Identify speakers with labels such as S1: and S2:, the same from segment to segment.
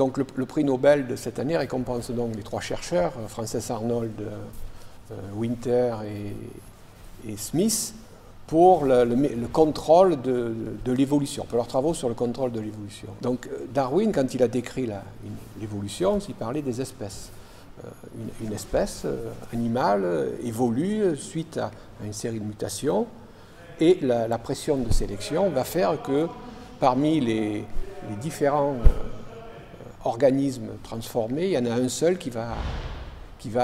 S1: Donc le prix Nobel de cette année récompense donc les 3 chercheurs, Frances Arnold, Winter et Smith, pour le contrôle de l'évolution, pour leurs travaux sur le contrôle de l'évolution. Donc Darwin, quand il a décrit l'évolution, il parlait des espèces. Une espèce animale évolue suite à une série de mutations, et la pression de sélection va faire que parmi les différents organismes transformés, il y en a un seul qui va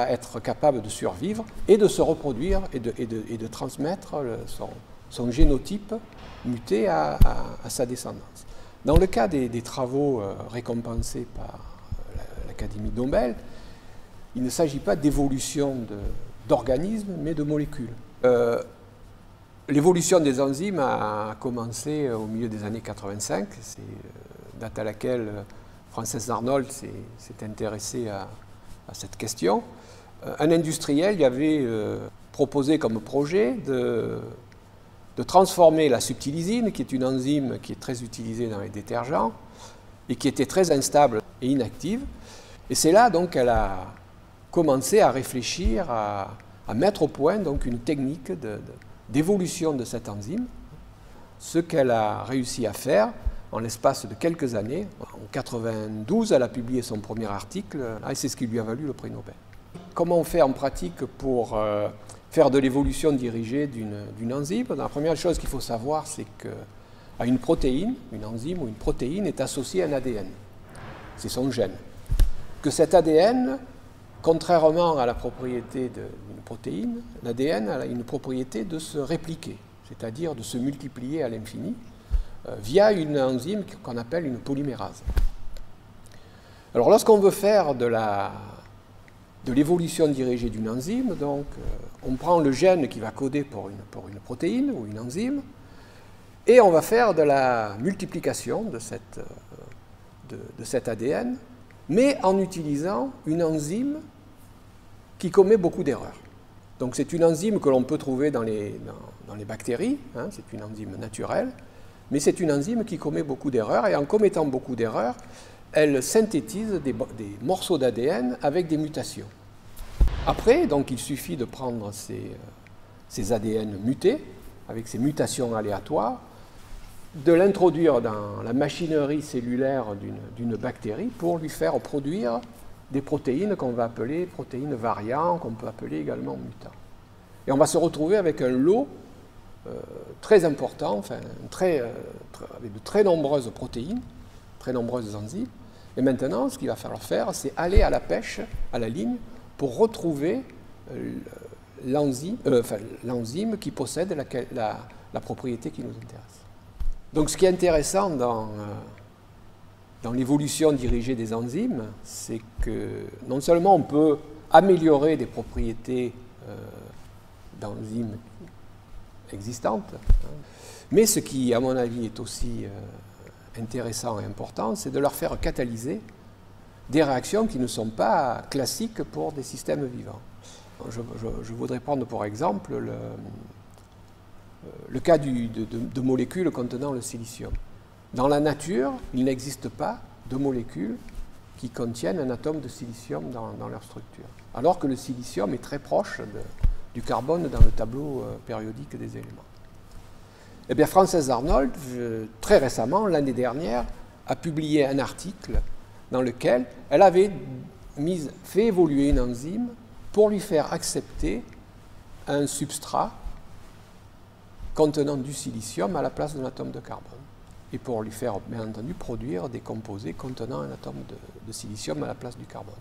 S1: être capable de survivre et de se reproduire et de transmettre son génotype muté à sa descendance. Dans le cas des travaux récompensés par l'Académie Nobel, il ne s'agit pas d'évolution d'organismes, mais de molécules. L'évolution des enzymes a commencé au milieu des années 85, c'est date à laquelle Frances Arnold s'est intéressé à cette question. Un industriel y avait proposé comme projet de transformer la subtilisine, qui est une enzyme qui est très utilisée dans les détergents et qui était très instable et inactive. Et c'est là donc qu'elle a commencé à réfléchir, à mettre au point donc une technique d'évolution de cette enzyme, ce qu'elle a réussi à faire en l'espace de quelques années. En 1992, elle a publié son premier article, et c'est ce qui lui a valu le prix Nobel. Comment on fait en pratique pour faire de l'évolution dirigée d'une enzyme? La première chose qu'il faut savoir, c'est qu'à une protéine, une enzyme ou une protéine est associée à un ADN. C'est son gène. Que cet ADN, contrairement à la propriété d'une protéine, l'ADN a une propriété de se répliquer, c'est-à-dire de se multiplier à l'infini, via une enzyme qu'on appelle une polymérase. Alors lorsqu'on veut faire de l'évolution dirigée d'une enzyme, donc, on prend le gène qui va coder pour une protéine ou une enzyme, et on va faire de la multiplication de cet ADN, mais en utilisant une enzyme qui commet beaucoup d'erreurs. Donc c'est une enzyme que l'on peut trouver dans les bactéries, hein, c'est une enzyme naturelle, mais c'est une enzyme qui commet beaucoup d'erreurs, et en commettant beaucoup d'erreurs, elle synthétise des morceaux d'ADN avec des mutations. Après, donc, il suffit de prendre ces ADN mutés, avec ces mutations aléatoires, de l'introduire dans la machinerie cellulaire d'une bactérie pour lui faire produire des protéines qu'on va appeler protéines variantes, qu'on peut appeler également mutants. Et on va se retrouver avec un lot très important, enfin, avec de très nombreuses protéines, très nombreuses enzymes. Et maintenant, ce qu'il va falloir faire, c'est aller à la pêche, à la ligne, pour retrouver l'enzyme qui possède la propriété qui nous intéresse. Donc ce qui est intéressant dans l'évolution dirigée des enzymes, c'est que non seulement on peut améliorer des propriétés d'enzymes existantes, mais ce qui, à mon avis, est aussi intéressant et important, c'est de leur faire catalyser des réactions qui ne sont pas classiques pour des systèmes vivants. Je voudrais prendre pour exemple le cas de molécules contenant le silicium. Dans la nature, il n'existe pas de molécules qui contiennent un atome de silicium dans leur structure, alors que le silicium est très proche du carbone dans le tableau périodique des éléments. Eh bien, Frances Arnold, très récemment, l'année dernière, a publié un article dans lequel elle avait fait évoluer une enzyme pour lui faire accepter un substrat contenant du silicium à la place d'un atome de carbone, et pour lui faire, bien entendu, produire des composés contenant un atome de silicium à la place du carbone.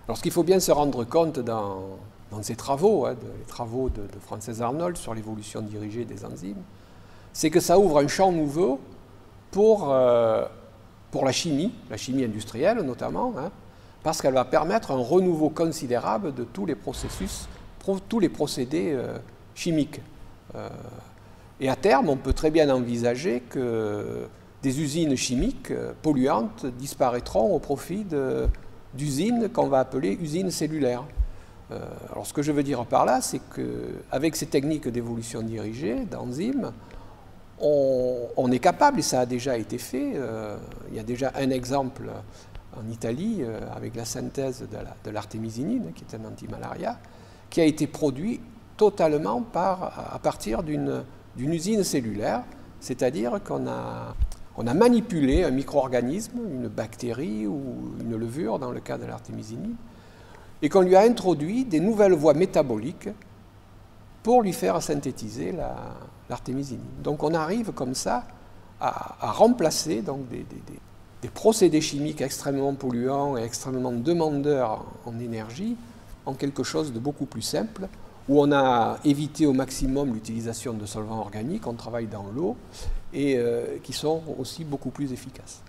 S1: Alors, ce qu'il faut bien se rendre compte dans ces travaux, les travaux de Frances Arnold sur l'évolution dirigée des enzymes, c'est que ça ouvre un champ nouveau pour la chimie industrielle notamment, parce qu'elle va permettre un renouveau considérable de tous les processus, tous les procédés chimiques. Et à terme, on peut très bien envisager que des usines chimiques polluantes disparaîtront au profit d'usines qu'on va appeler usines cellulaires. Alors ce que je veux dire par là, c'est qu'avec ces techniques d'évolution dirigée, d'enzymes, on est capable, et ça a déjà été fait, il y a déjà un exemple en Italie, avec la synthèse de l'artémisinine, qui est un antimalaria, qui a été produit totalement à partir d'une usine cellulaire, c'est-à-dire qu'on a manipulé un micro-organisme, une bactérie ou une levure, dans le cas de l'artémisinine, et qu'on lui a introduit des nouvelles voies métaboliques pour lui faire synthétiser l'artémisinine. Donc on arrive comme ça à remplacer donc, des procédés chimiques extrêmement polluants et extrêmement demandeurs en énergie en quelque chose de beaucoup plus simple, où on a évité au maximum l'utilisation de solvants organiques, on travaille dans l'eau, et qui sont aussi beaucoup plus efficaces.